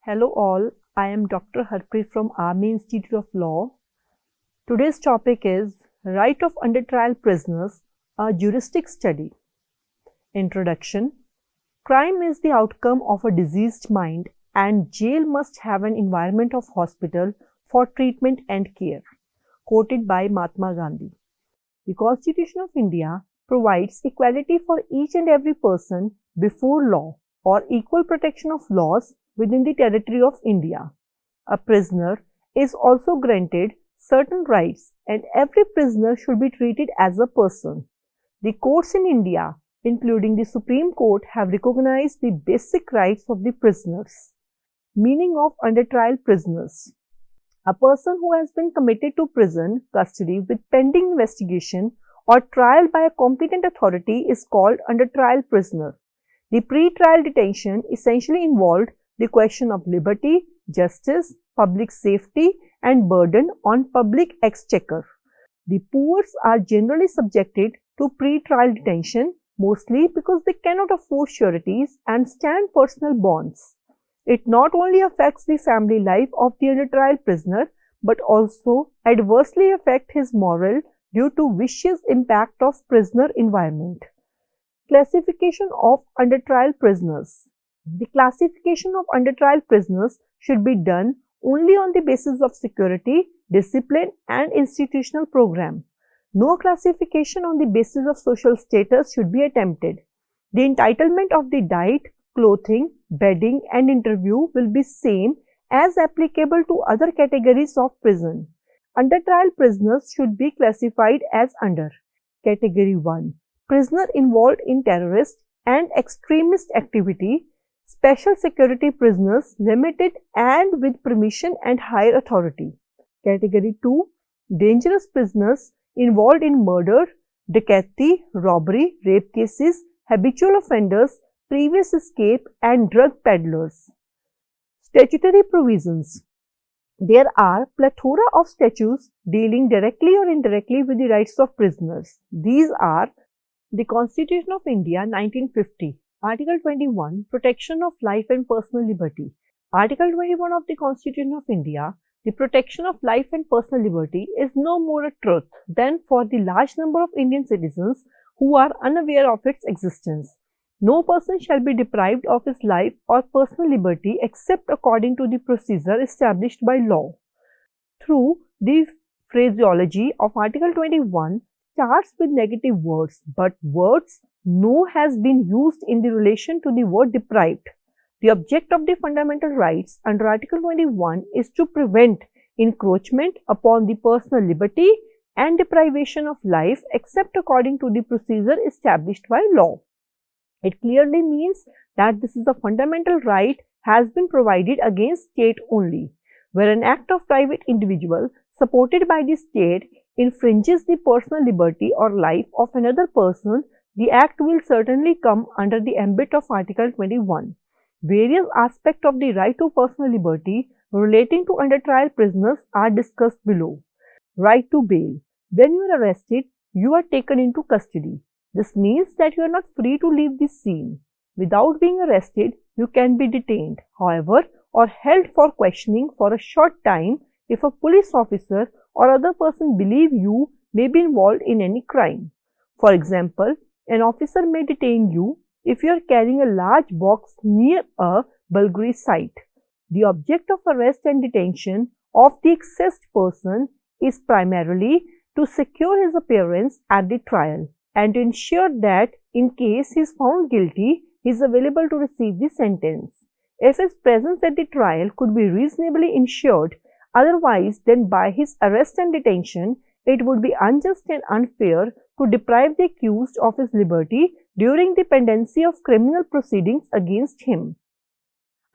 Hello all, I am Dr. Harpreet from Army Institute of Law. Today's topic is Right of Under Trial Prisoners, a Juristic Study. Introduction. Crime is the outcome of a diseased mind and jail must have an environment of hospital for treatment and care. Quoted by Mahatma Gandhi. The Constitution of India provides equality for each and every person before law or equal protection of laws within the territory of India. A prisoner is also granted certain rights and every prisoner should be treated as a person. The courts in India, including the Supreme Court, have recognized the basic rights of the prisoners. Meaning of under trial prisoners. A person who has been committed to prison custody with pending investigation or trial by a competent authority is called under trial prisoner. The pre-trial detention essentially involved the question of liberty, justice, public safety and burden on public exchequer. The poor are generally subjected to pre-trial detention mostly because they cannot afford sureties and stand personal bonds. It not only affects the family life of the under trial prisoner but also adversely affects his moral due to vicious impact of prisoner environment. Classification of under trial prisoners. The classification of under trial prisoners should be done only on the basis of security, discipline and institutional program. No classification on the basis of social status should be attempted. The entitlement of the diet, clothing, bedding and interview will be same as applicable to other categories of prison. Under trial prisoners should be classified as under Category 1. Prisoner involved in terrorist and extremist activity. Special security prisoners limited and with permission and higher authority. Category 2. Dangerous prisoners involved in murder, dacoity, robbery, rape cases, habitual offenders, previous escape and drug peddlers. Statutory provisions. There are plethora of statutes dealing directly or indirectly with the rights of prisoners. These are the Constitution of India 1950. Article 21, Protection of Life and Personal Liberty. Article 21 of the Constitution of India, the protection of life and personal liberty is no more a truth than for the large number of Indian citizens who are unaware of its existence. No person shall be deprived of his life or personal liberty except according to the procedure established by law. Through the phraseology of Article 21 starts with negative words, but words no has been used in the relation to the word deprived. The object of the fundamental rights under Article 21 is to prevent encroachment upon the personal liberty and deprivation of life except according to the procedure established by law. It clearly means that this is a fundamental right has been provided against state only. Where an act of private individual supported by the state infringes the personal liberty or life of another person, the act will certainly come under the ambit of Article 21. Various aspects of the right to personal liberty relating to under trial prisoners are discussed below. Right to bail. When you are arrested, you are taken into custody. This means that you are not free to leave the scene. Without being arrested, you can be detained, however, or held for questioning for a short time if a police officer or other person believe you may be involved in any crime. For example, an officer may detain you if you are carrying a large box near a burglary site. The object of arrest and detention of the accessed person is primarily to secure his appearance at the trial and to ensure that in case he is found guilty, he is available to receive the sentence. If his presence at the trial could be reasonably ensured otherwise than by his arrest and detention, it would be unjust and unfair to deprive the accused of his liberty during the pendency of criminal proceedings against him.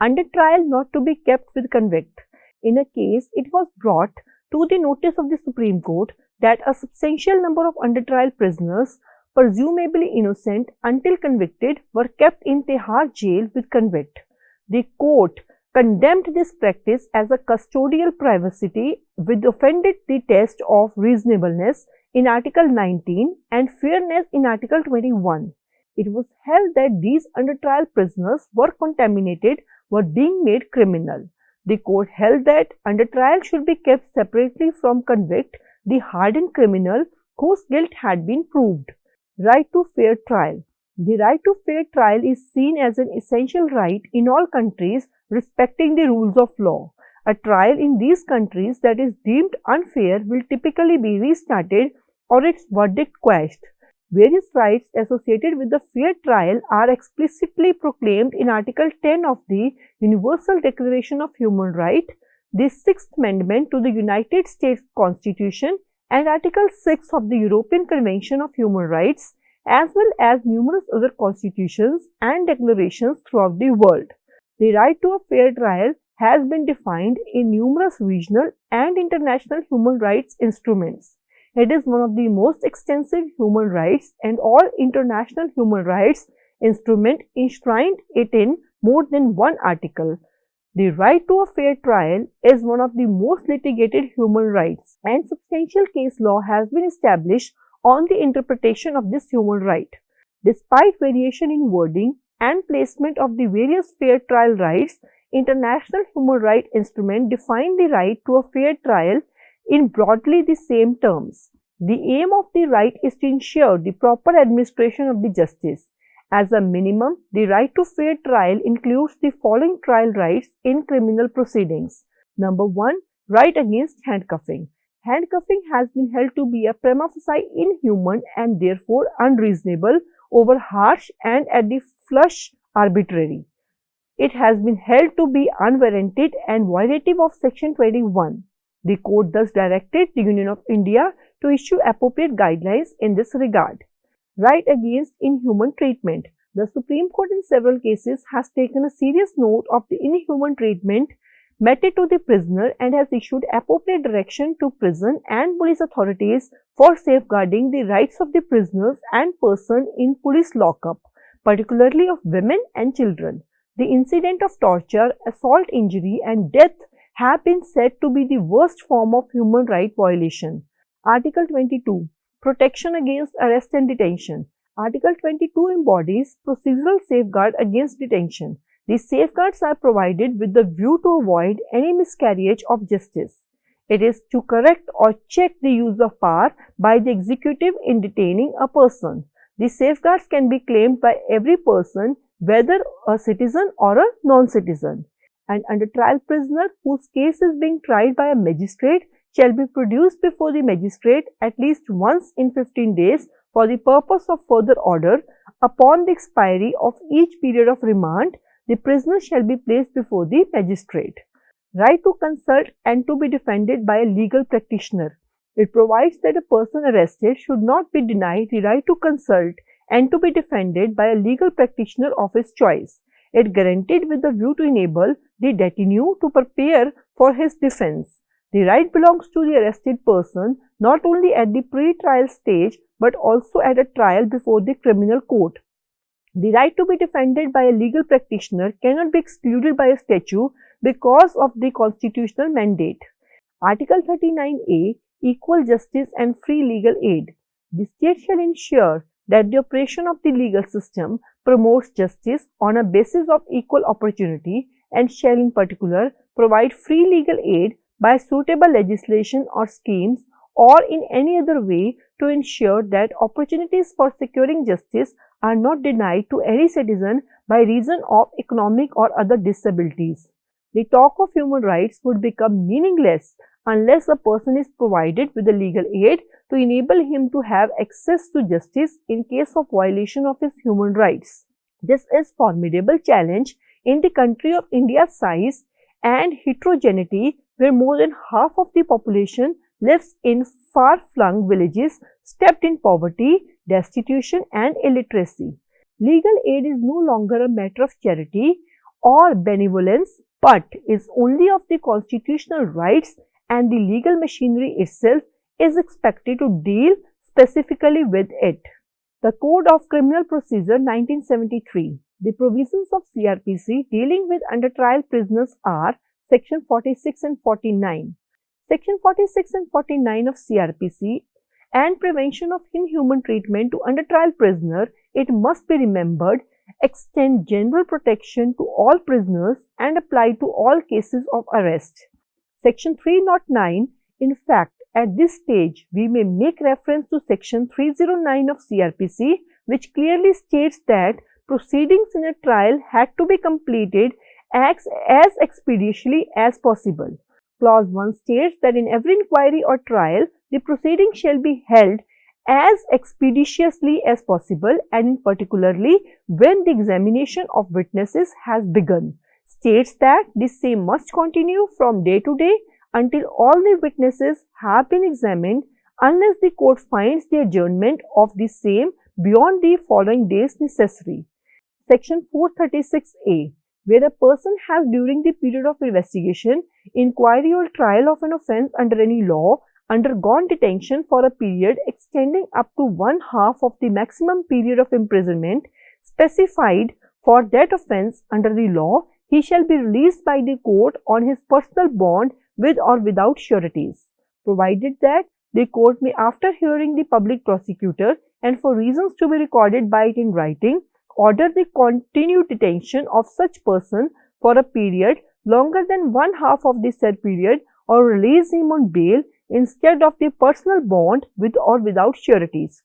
Under trial not to be kept with convict. In a case, it was brought to the notice of the Supreme Court that a substantial number of under trial prisoners, presumably innocent until convicted, were kept in Tihar jail with convict. The court condemned this practice as a custodial privacy which offended the test of reasonableness in Article 19 and fairness in Article 21. It was held that these under trial prisoners were contaminated were being made criminal. The court held that under trial should be kept separately from convict the hardened criminal whose guilt had been proved. Right to fair trial. The right to fair trial is seen as an essential right in all countries respecting the rules of law. A trial in these countries that is deemed unfair will typically be restarted or its verdict quashed. Various rights associated with the fair trial are explicitly proclaimed in Article 10 of the Universal Declaration of Human Rights, the Sixth Amendment to the United States Constitution, and Article 6 of the European Convention of Human Rights, as well as numerous other constitutions and declarations throughout the world. The right to a fair trial has been defined in numerous regional and international human rights instruments. It is one of the most extensive human rights, and all international human rights instruments enshrined it in more than one article. The right to a fair trial is one of the most litigated human rights, and substantial case law has been established on the interpretation of this human right. Despite variation in wording and placement of the various fair trial rights, international human rights instruments define the right to a fair trial in broadly the same terms. The aim of the right is to ensure the proper administration of the justice. As a minimum, the right to fair trial includes the following trial rights in criminal proceedings. Number 1. Right against handcuffing. Handcuffing has been held to be a prima facie inhuman and therefore unreasonable, over harsh, and at the flush arbitrary. It has been held to be unwarranted and violative of Section 21. The court thus directed the Union of India to issue appropriate guidelines in this regard. Right against inhuman treatment. The Supreme Court in several cases has taken a serious note of the inhuman treatment meted to the prisoner and has issued appropriate direction to prison and police authorities for safeguarding the rights of the prisoners and persons in police lockup, particularly of women and children. The incident of torture, assault, injury, and death have been said to be the worst form of human rights violation. Article 22. Protection against arrest and detention. Article 22 embodies procedural safeguard against detention. These safeguards are provided with the view to avoid any miscarriage of justice. It is to correct or check the use of power by the executive in detaining a person. These safeguards can be claimed by every person, whether a citizen or a non-citizen. An under trial prisoner whose case is being tried by a magistrate shall be produced before the magistrate at least once in 15 days for the purpose of further order. Upon the expiry of each period of remand, the prisoner shall be placed before the magistrate. Right to consult and to be defended by a legal practitioner. It provides that a person arrested should not be denied the right to consult and to be defended by a legal practitioner of his choice. It guaranteed with the view to enable the detainee to prepare for his defense. The right belongs to the arrested person not only at the pre-trial stage but also at a trial before the criminal court. The right to be defended by a legal practitioner cannot be excluded by a statute because of the constitutional mandate. Article 39A. Equal justice and free legal aid. The state shall ensure that the operation of the legal system promotes justice on a basis of equal opportunity and shall in particular provide free legal aid by suitable legislation or schemes or in any other way to ensure that opportunities for securing justice are not denied to any citizen by reason of economic or other disabilities. The talk of human rights would become meaningless unless a person is provided with the legal aid to enable him to have access to justice in case of violation of his human rights. This is a formidable challenge in the country of India's size and heterogeneity, where more than half of the population lives in far-flung villages steeped in poverty, destitution, and illiteracy. Legal aid is no longer a matter of charity or benevolence, but is only of the constitutional rights, and the legal machinery itself is expected to deal specifically with it. The Code of Criminal Procedure 1973. The provisions of CRPC dealing with under trial prisoners are Section 46 and 49. Section 46 and 49 of CRPC and prevention of inhuman treatment to under trial prisoner, it must be remembered, extend general protection to all prisoners and apply to all cases of arrest. Section 309, in fact, at this stage, we may make reference to Section 309 of CRPC, which clearly states that proceedings in a trial had to be completed as expeditiously as possible. Clause 1 states that in every inquiry or trial, the proceeding shall be held as expeditiously as possible and particularly when the examination of witnesses has begun. States that the same must continue from day to day until all the witnesses have been examined unless the court finds the adjournment of the same beyond the following days necessary. Section 436A, where a person has during the period of investigation, inquiry or trial of an offence under any law undergone detention for a period extending up to 1/2 of the maximum period of imprisonment specified for that offence under the law, he shall be released by the court on his personal bond with or without sureties, provided that the court may, after hearing the public prosecutor and for reasons to be recorded by it in writing, order the continued detention of such person for a period longer than 1/2 of the said period or release him on bail instead of the personal bond with or without sureties.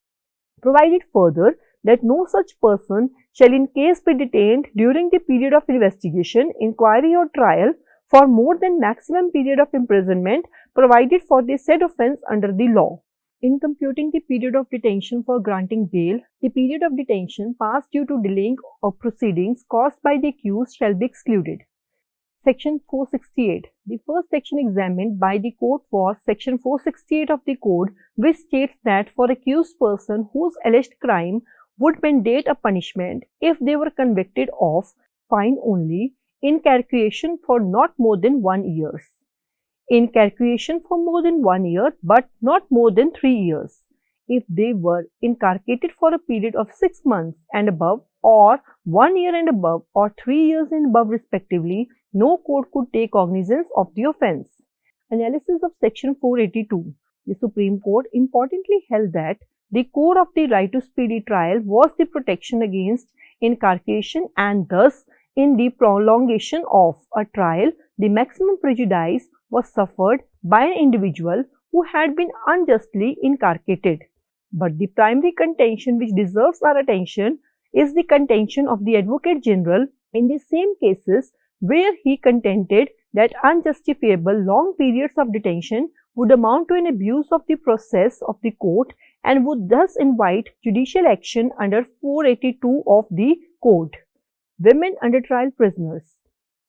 Provided further that no such person shall in case be detained during the period of investigation, inquiry or trial for more than maximum period of imprisonment provided for the said offence under the law. In computing the period of detention for granting bail, the period of detention passed due to delaying of proceedings caused by the accused shall be excluded. Section 468. The first section examined by the court was Section 468 of the Code, which states that for accused person whose alleged crime would mandate a punishment if they were convicted of fine only, incarceration for not more than 1 year. Incarceration for more than 1 year but not more than 3 years. If they were incarcerated for a period of 6 months and above, or 1 year and above, or 3 years and above respectively, no court could take cognizance of the offence. Analysis of Section 482. The Supreme Court importantly held that the core of the right to speedy trial was the protection against incarceration, and thus in the prolongation of a trial, the maximum prejudice was suffered by an individual who had been unjustly incarcerated. But the primary contention which deserves our attention is the contention of the Advocate General in the same cases where he contended that unjustifiable long periods of detention would amount to an abuse of the process of the court and would thus invite judicial action under 482 of the Code. Women under trial prisoners.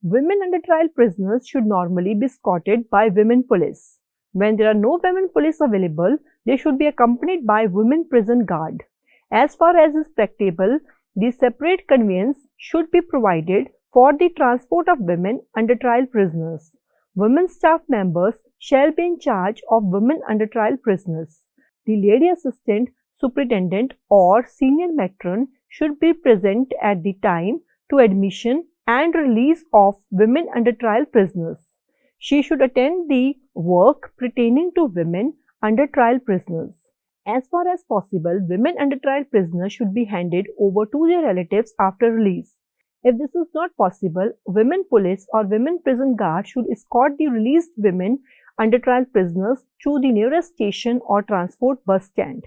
Women under trial prisoners should normally be escorted by women police. When there are no women police available, they should be accompanied by women prison guard. As far as is practicable, the separate conveyance should be provided for the transport of women under trial prisoners. Women staff members shall be in charge of women under trial prisoners. The lady assistant superintendent or senior matron should be present at the time to admission and release of women under trial prisoners. She should attend the work pertaining to women under trial prisoners. As far as possible, women under trial prisoners should be handed over to their relatives after release. If this is not possible, women police or women prison guard should escort the released women under trial prisoners to the nearest station or transport bus stand.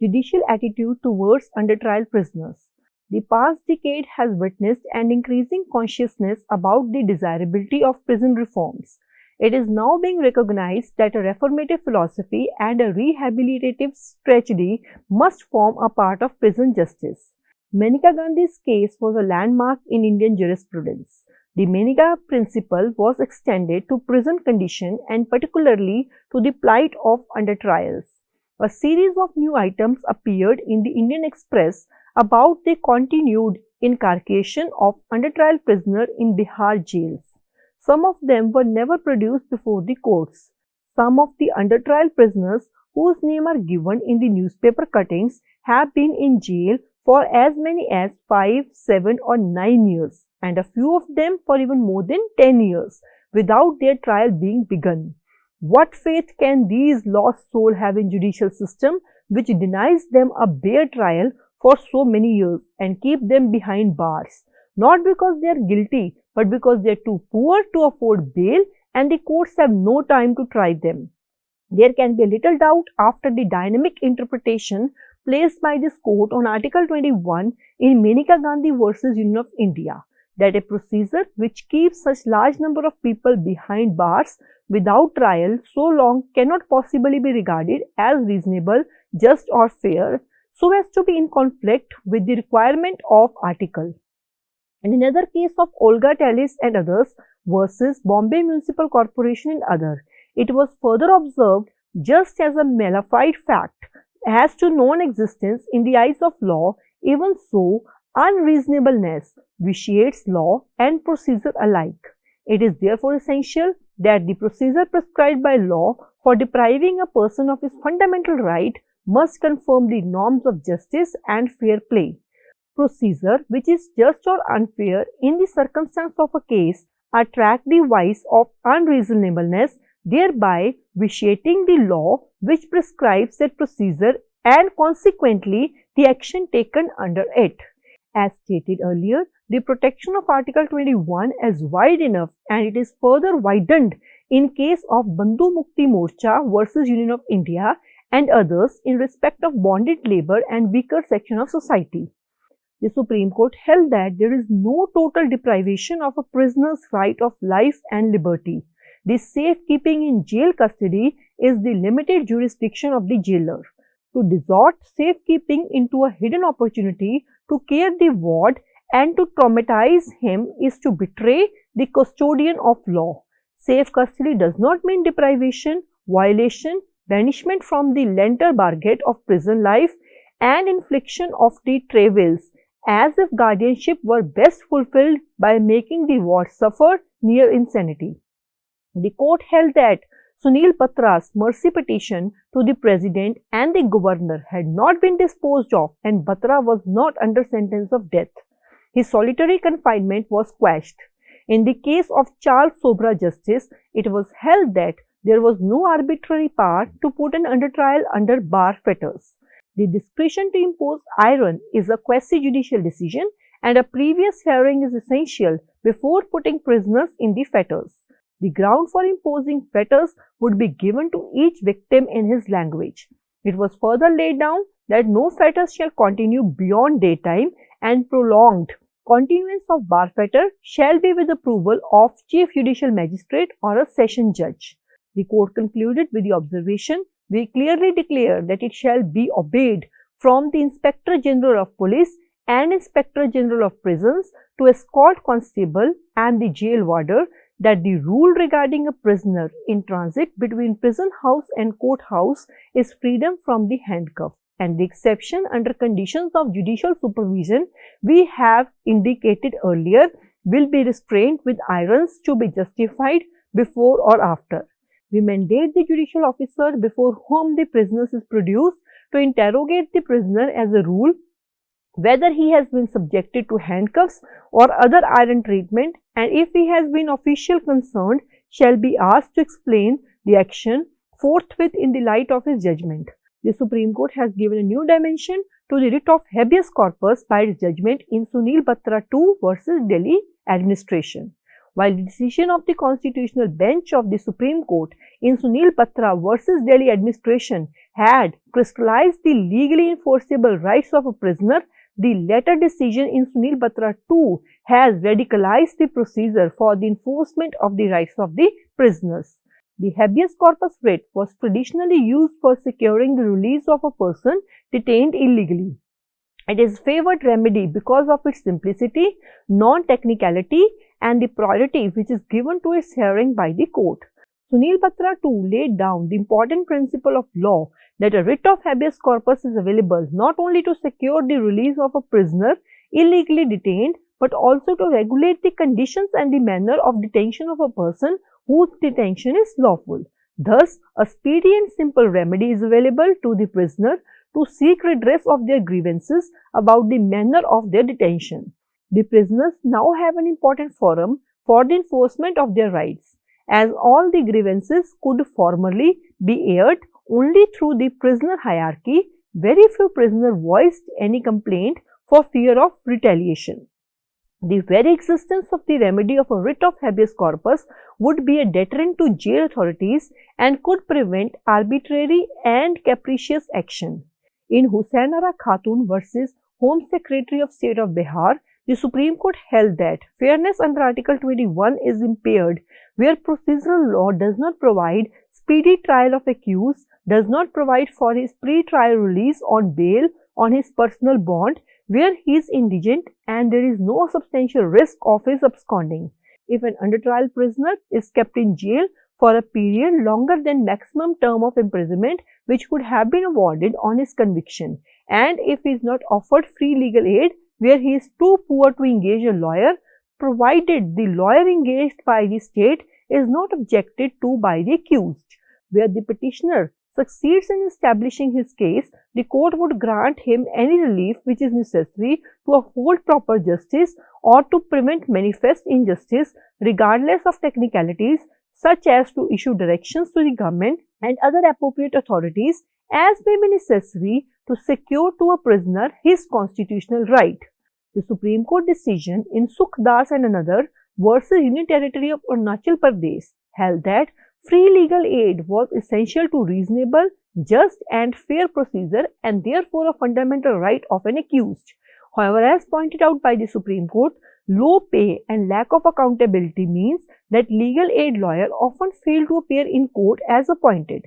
Judicial attitude towards under trial prisoners. The past decade has witnessed an increasing consciousness about the desirability of prison reforms. It is now being recognized that a reformative philosophy and a rehabilitative strategy must form a part of prison justice. Maneka Gandhi's case was a landmark in Indian jurisprudence. The Maneka principle was extended to prison condition and particularly to the plight of under trials. A series of new items appeared in the Indian Express about the continued incarceration of under trial prisoners in Bihar jails. Some of them were never produced before the courts. Some of the under trial prisoners whose names are given in the newspaper cuttings have been in jail for as many as 5, 7 or 9 years, and a few of them for even more than 10 years without their trial being begun. What faith can these lost souls have in judicial system which denies them a bare trial for so many years and keep them behind bars, not because they are guilty, but because they are too poor to afford bail and the courts have no time to try them. There can be little doubt after the dynamic interpretation placed by this court on Article 21 in Maneka Gandhi versus Union of India, that a procedure which keeps such large number of people behind bars without trial so long cannot possibly be regarded as reasonable, just or fair, so as to be in conflict with the requirement of article. In another case of Olga Tallis and others versus Bombay Municipal Corporation and other, it was further observed just as a malified fact as to non-existence in the eyes of law, even so unreasonableness vitiates law and procedure alike. It is therefore essential that the procedure prescribed by law for depriving a person of his fundamental right must conform the norms of justice and fair play. Procedure which is just or unfair in the circumstance of a case attract the vice of unreasonableness, thereby vitiating the law which prescribes that procedure and consequently the action taken under it. As stated earlier, the protection of Article 21 is wide enough and it is further widened in case of Bandhu Mukti Morcha versus Union of India and others in respect of bonded labour and weaker section of society. The Supreme Court held that there is no total deprivation of a prisoner's right of life and liberty. The safekeeping in jail custody is the limited jurisdiction of the jailer. To distort safekeeping into a hidden opportunity to care the ward and to traumatize him is to betray the custodian of law. Safe custody does not mean deprivation, violation, banishment from the lenter barget of prison life and infliction of the travails, as if guardianship were best fulfilled by making the ward suffer near insanity. The court held that Sunil Batra's mercy petition to the President and the Governor had not been disposed of and Batra was not under sentence of death. His solitary confinement was quashed. In the case of Charles Sobra Justice, it was held that there was no arbitrary power to put an under trial under bar fetters. The discretion to impose iron is a quasi-judicial decision and a previous hearing is essential before putting prisoners in the fetters. The ground for imposing fetters would be given to each victim in his language. It was further laid down that no fetters shall continue beyond daytime and prolonged continuance of bar fetter shall be with approval of Chief Judicial Magistrate or a Session Judge. The court concluded with the observation, we clearly declare that it shall be obeyed from the Inspector General of Police and Inspector General of Prisons to escort constable and the jail warder that the rule regarding a prisoner in transit between prison house and courthouse is freedom from the handcuff, and the exception under conditions of judicial supervision we have indicated earlier will be restrained with irons to be justified before or after. We mandate the judicial officer before whom the prisoner is produced to interrogate the prisoner as a rule whether he has been subjected to handcuffs or other iron treatment, and if he has been officially concerned, shall be asked to explain the action forthwith in the light of his judgment. The Supreme Court has given a new dimension to the writ of habeas corpus by its judgment in Sunil Batra 2 versus Delhi Administration. While the decision of the Constitutional Bench of the Supreme Court in Sunil Batra versus Delhi Administration had crystallized the legally enforceable rights of a prisoner, the latter decision in Sunil Batra 2 has radicalized the procedure for the enforcement of the rights of the prisoners. The habeas corpus writ was traditionally used for securing the release of a person detained illegally. It is a favored remedy because of its simplicity, non-technicality and the priority which is given to its hearing by the court. Sunil Batra 2 laid down the important principle of law that a writ of habeas corpus is available not only to secure the release of a prisoner illegally detained, but also to regulate the conditions and the manner of detention of a person whose detention is lawful. Thus, a speedy and simple remedy is available to the prisoner to seek redress of their grievances about the manner of their detention. The prisoners now have an important forum for the enforcement of their rights, as all the grievances could formerly be aired only through the prisoner hierarchy. very few prisoners voiced any complaint for fear of retaliation. The very existence of the remedy of a writ of habeas corpus would be a deterrent to jail authorities and could prevent arbitrary and capricious action. In Husainara Khatun versus Home Secretary of State of Bihar, the Supreme Court held that fairness under Article 21 is impaired where procedural law does not provide speedy trial of accused, does not provide for his pre-trial release on bail on his personal bond, where he is indigent and there is no substantial risk of his absconding. If an under trial prisoner is kept in jail for a period longer than maximum term of imprisonment which could have been awarded on his conviction, and if he is not offered free legal aid where he is too poor to engage a lawyer, provided the lawyer engaged by the state is not objected to by the accused. Where the petitioner succeeds in establishing his case, the court would grant him any relief which is necessary to uphold proper justice or to prevent manifest injustice regardless of technicalities, such as to issue directions to the government and other appropriate authorities as may be necessary to secure to a prisoner his constitutional right. The Supreme Court decision in Sukhdas and another versus Union Territory of Arunachal Pradesh held that free legal aid was essential to reasonable, just and fair procedure and therefore a fundamental right of an accused. However, as pointed out by the Supreme Court, low pay and lack of accountability means that legal aid lawyers often fail to appear in court as appointed.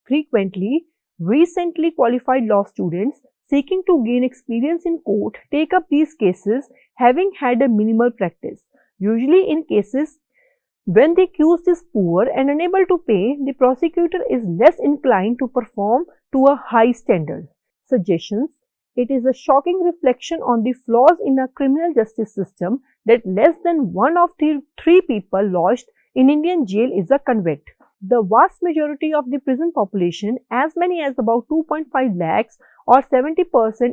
Frequently, recently qualified law students seeking to gain experience in court take up these cases having had a minimal practice. Usually in cases when the accused is poor and unable to pay, the prosecutor is less inclined to perform to a high standard. Suggestions: it is a shocking reflection on the flaws in our criminal justice system that less than one of the 3 people lodged in Indian jail is a convict. The vast majority of the prison population, as many as about 2.5 lakhs or 70%,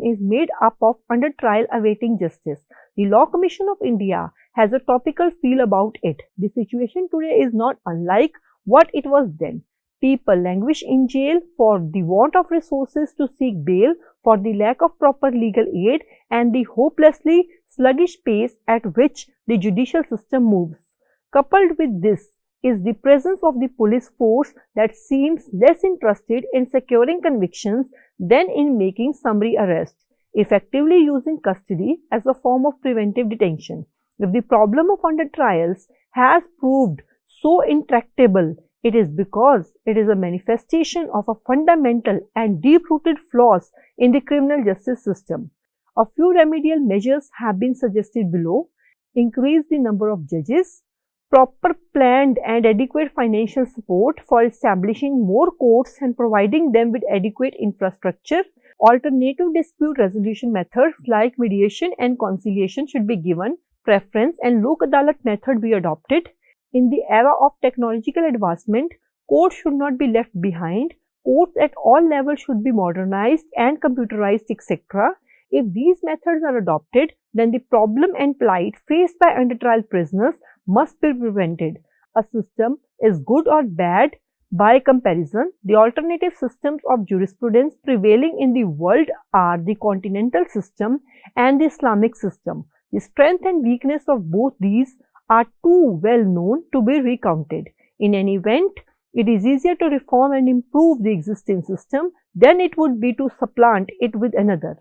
is made up of under trial awaiting justice. The Law Commission of India has a topical feel about it. The situation today is not unlike what it was then. People languish in jail for the want of resources to seek bail, for the lack of proper legal aid, and the hopelessly sluggish pace at which the judicial system moves. Coupled with this is the presence of the police force that seems less interested in securing convictions than in making summary arrests, effectively using custody as a form of preventive detention. If the problem of under trials has proved so intractable, it is because it is a manifestation of a fundamental and deep-rooted flaws in the criminal justice system. A few remedial measures have been suggested below: increase the number of judges, proper planned and adequate financial support for establishing more courts and providing them with adequate infrastructure. Alternative dispute resolution methods like mediation and conciliation should be given preference and Lok Adalat method be adopted. In the era of technological advancement, courts should not be left behind. Courts at all levels should be modernized and computerized, etc. If these methods are adopted, then the problem and plight faced by under trial prisoners must be prevented. A system is good or bad by comparison. The alternative systems of jurisprudence prevailing in the world are the continental system and the Islamic system. The strength and weakness of both these are too well known to be recounted. In any event, it is easier to reform and improve the existing system than it would be to supplant it with another.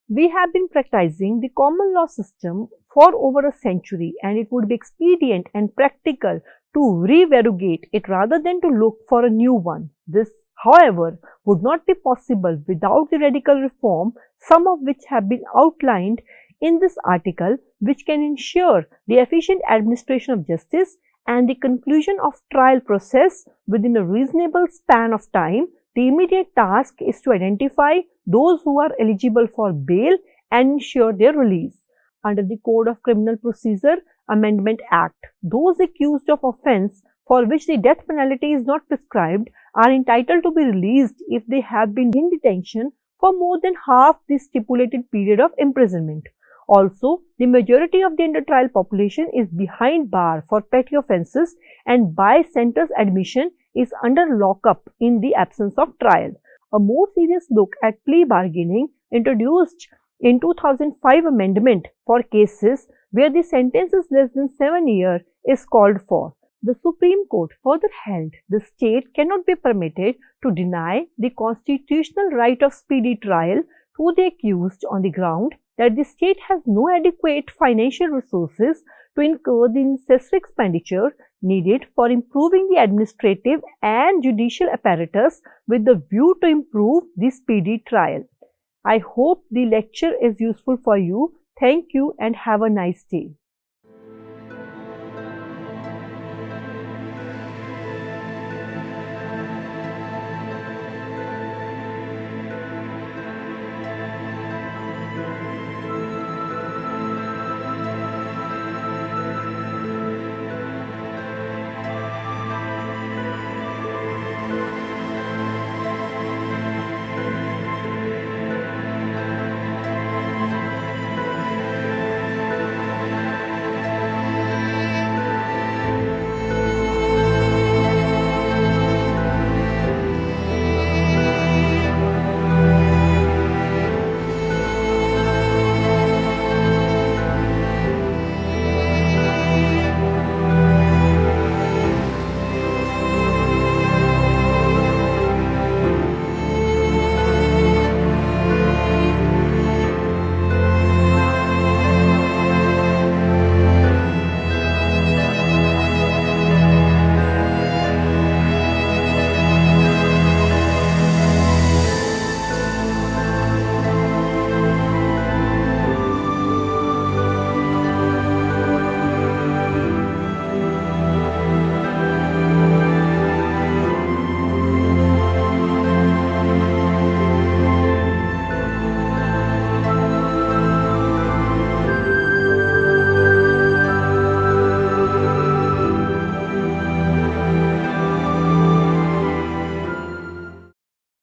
We have been practicing the common law system for over a century, and it would be expedient and practical to re-verogate it rather than to look for a new one. This, however, would not be possible without the radical reform, some of which have been outlined in this article, which can ensure the efficient administration of justice and the conclusion of trial process within a reasonable span of time. The immediate task is to identify those who are eligible for bail and ensure their release. Under the Code of Criminal Procedure Amendment Act, those accused of offence for which the death penalty is not prescribed are entitled to be released if they have been in detention for more than half the stipulated period of imprisonment. Also, the majority of the under trial population is behind bar for petty offences and by sentence admission is under lockup in the absence of trial. a more serious look at plea bargaining introduced in 2005 amendment for cases where the sentence is less than 7 years is called for. The Supreme Court further held the state cannot be permitted to deny the constitutional right of speedy trial to the accused on the ground that the state has no adequate financial resources to incur the necessary expenditure needed for improving the administrative and judicial apparatus with the view to improve the speedy trial. I hope the lecture is useful for you. Thank you and have a nice day.